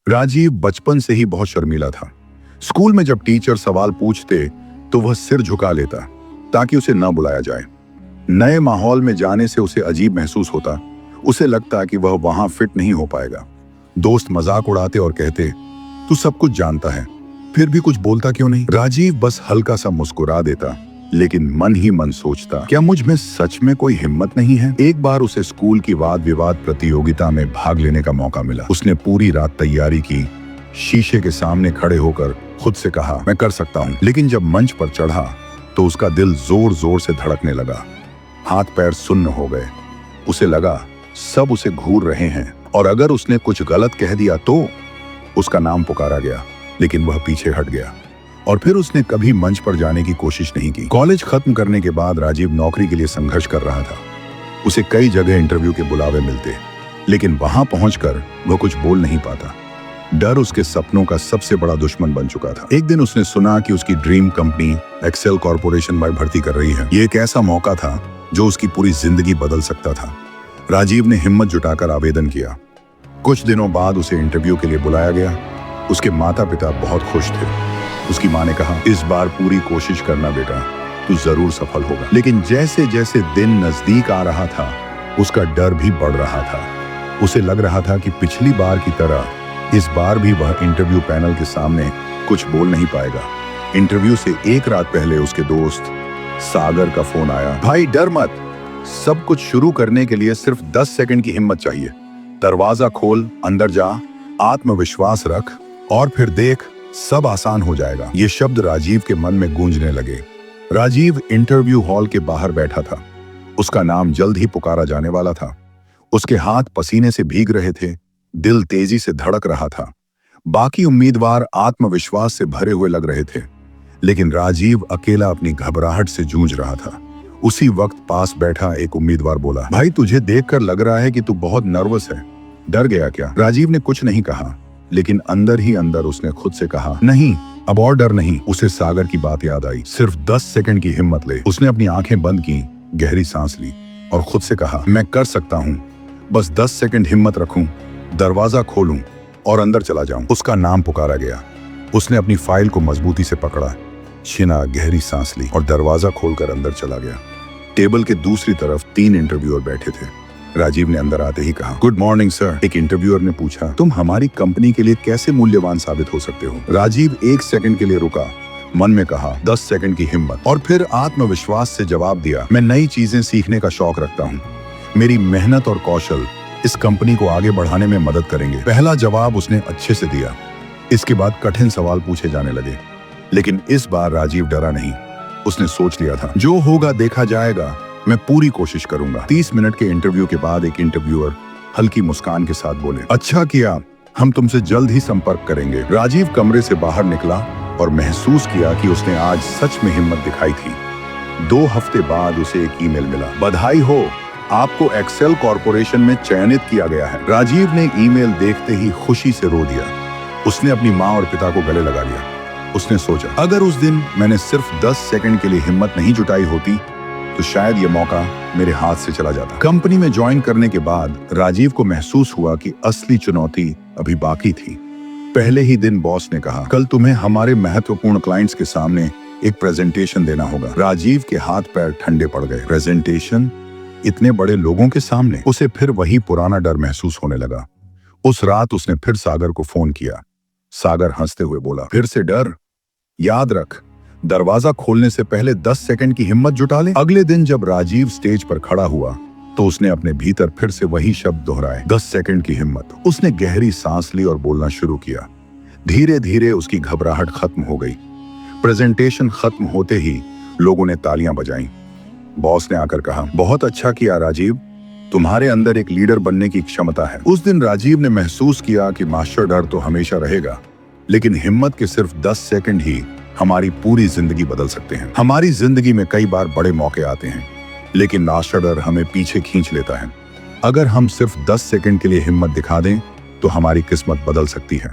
राजीव बचपन से ही बहुत शर्मीला था। स्कूल में जब टीचर सवाल पूछते तो वह सिर झुका लेता ताकि उसे न बुलाया जाए। नए माहौल में जाने से उसे अजीब महसूस होता। उसे लगता कि वह वहां फिट नहीं हो पाएगा। दोस्त मजाक उड़ाते और कहते, तू सब कुछ जानता है, फिर भी कुछ बोलता क्यों नहीं? राजीव बस हल्का सा मुस्कुरा देता, लेकिन मन ही मन सोचता, क्या मुझ में सच में कोई हिम्मत नहीं है? एक बार उसे स्कूल की वाद विवाद प्रतियोगिता में भाग लेने का मौका मिला। उसने पूरी रात तैयारी की, शीशे के सामने खड़े होकर खुद से कहा, मैं कर सकता हूँ। लेकिन जब मंच पर चढ़ा तो उसका दिल जोर जोर से धड़कने लगा। हाथ पैर सुन्न हो गए। उसे लगा सब उसे घूर रहे हैं और अगर उसने कुछ गलत कह दिया तो उसका नाम पुकारा गया। लेकिन वह पीछे हट गया और फिर उसने कभी मंच पर जाने की कोशिश नहीं की। कॉलेज खत्म करने के बाद राजीव नौकरी के लिए संघर्ष कर रहा था। उसे कई जगह इंटरव्यू के बुलावे मिलते, लेकिन वहां पहुंचकर वह कुछ बोल नहीं पाता। डर उसके सपनों का सबसे बड़ा दुश्मन बन चुका था। एक दिन उसने सुना कि उसकी ड्रीम कंपनी एक्सेल कॉर्पोरेशन में भर्ती कर रही है। यह एक ऐसा मौका था जो उसकी पूरी जिंदगी बदल सकता था। राजीव ने हिम्मत जुटाकर आवेदन किया। कुछ दिनों बाद उसे इंटरव्यू के लिए बुलाया गया। उसके माता पिता बहुत खुश थे। उसकी माँ ने कहा, इस बार पूरी कोशिश करना बेटा, तू जरूर सफल होगा। लेकिन जैसे जैसे दिन नजदीक आ रहा था, उसका डर भी बढ़ रहा था। उसे लग रहा था कि पिछली बार की तरह इस बार भी वह इंटरव्यू पैनल के सामने कुछ बोल नहीं पाएगा। इंटरव्यू से एक रात पहले उसके दोस्त सागर का फोन आया। भाई डर मत, सब कुछ शुरू करने के लिए सिर्फ 10 सेकंड की हिम्मत चाहिए। दरवाजा खोल, अंदर जा, आत्मविश्वास रख और फिर देख, सब आसान हो जाएगा। ये शब्द राजीव के मन में गूंजने लगे। राजीव इंटरव्यू हॉल के बाहर बैठा था। उसका नाम जल्द ही पुकारा जाने वाला था। उसके हाथ पसीने से भीग रहे थे, दिल तेजी से धड़क रहा था। बाकी उम्मीदवार आत्मविश्वास से भरे हुए लग रहे थे, लेकिन राजीव अकेला अपनी घबराहट से जूझ रहा था। उसी वक्त पास बैठा एक उम्मीदवार बोला, भाई तुझे देखकर लग रहा है कि तू बहुत नर्वस है, डर गया क्या? राजीव ने कुछ नहीं कहा, लेकिन अंदर ही अंदर उसने खुद से कहा, नहीं, अब और डर नहीं। उसे सागर की बात याद आई। सिर्फ 10 सेकंड की हिम्मत ले। उसने अपनी आंखें बंद की, गहरी सांस ली और खुद से कहा, मैं कर सकता हूँ, बस 10 सेकंड हिम्मत रखूं, दरवाजा खोलूं और अंदर चला जाऊं। उसका नाम पुकारा गया। उसने अपनी फाइल को मजबूती से पकड़ा, छिना, गहरी सांस ली और दरवाजा खोलकर अंदर चला गया। टेबल के दूसरी तरफ 3 इंटरव्यूअर बैठे थे। राजीव ने अंदर आते ही कहा, गुड मॉर्निंग सर। एक इंटरव्यूअर ने पूछा, तुम हमारी कंपनी के लिए कैसे मूल्यवान साबित हो सकते हो? राजीव 1 सेकंड के लिए रुका, मन में कहा 10 सेकंड की हिम्मत, और फिर आत्मविश्वास से जवाब दिया, मैं नई चीजें सीखने का शौक रखता हूँ। मेरी मेहनत और कौशल इस कंपनी को आगे बढ़ाने में मदद करेंगे। पहला जवाब उसने अच्छे से दिया। इसके बाद कठिन सवाल पूछे जाने लगे, लेकिन इस बार राजीव डरा नहीं। उसने सोच लिया था, जो होगा देखा जाएगा, मैं पूरी कोशिश करूंगा। 30 मिनट के इंटरव्यू के बाद एक इंटरव्यूअर हल्की मुस्कान के साथ बोले, अच्छा किया, हम तुमसे जल्द ही संपर्क करेंगे। राजीव कमरे से बाहर निकला और महसूस किया कि उसने आज सच में हिम्मत दिखाई थी। 2 हफ्ते बाद उसे एक ईमेल मिला, बधाई हो, आपको एक्सेल कॉर्पोरेशन में चयनित किया गया है। राजीव ने ईमेल देखते ही खुशी से रो दिया। उसने अपनी माँ और पिता को गले लगा लिया। उसने सोचा, अगर उस दिन मैंने सिर्फ 10 सेकंड के लिए हिम्मत नहीं जुटाई होती तो शायद ये मौका मेरे हाथ से चला जाता। कंपनी में ज्वाइन करने के बाद राजीव को महसूस हुआ कि असली चुनौती अभी बाकी थी। पहले ही दिन बॉस ने कहा, कल तुम्हें हमारे महत्वपूर्ण क्लाइंट्स के सामने एक प्रेजेंटेशन देना होगा। राजीव के हाथ पैर ठंडे पड़ गए। प्रेजेंटेशन? इतने बड़े लोगों के सामने? उसे फिर वही पुराना डर महसूस होने लगा। उस रात उसने फिर सागर को फोन किया। सागर हंसते हुए बोला, फिर से डर? याद रख, दरवाजा खोलने से पहले 10 सेकंड की हिम्मत जुटा ले। अगले दिन जब राजीव स्टेज पर खड़ा हुआ तो उसने अपने भीतर फिर से वही शब्द दोहराए, 10 सेकंड की हिम्मत। उसने गहरी सांस ली और बोलना शुरू किया। धीरे धीरे उसकी घबराहट खत्म हो गई। प्रेजेंटेशन खत्म होते ही लोगों ने तालियां बजाईं। बॉस ने आकर कहा, बहुत अच्छा किया राजीव, तुम्हारे अंदर एक लीडर बनने की क्षमता है। उस दिन राजीव ने महसूस किया कि मास्टर डर तो हमेशा रहेगा, लेकिन हिम्मत के सिर्फ 10 सेकंड ही हमारी पूरी जिंदगी बदल सकते हैं। हमारी जिंदगी में कई बार बड़े मौके आते हैं, लेकिन मास्टर डर हमें पीछे खींच लेता है। अगर हम सिर्फ 10 सेकंड के लिए हिम्मत दिखा दें तो हमारी किस्मत बदल सकती है।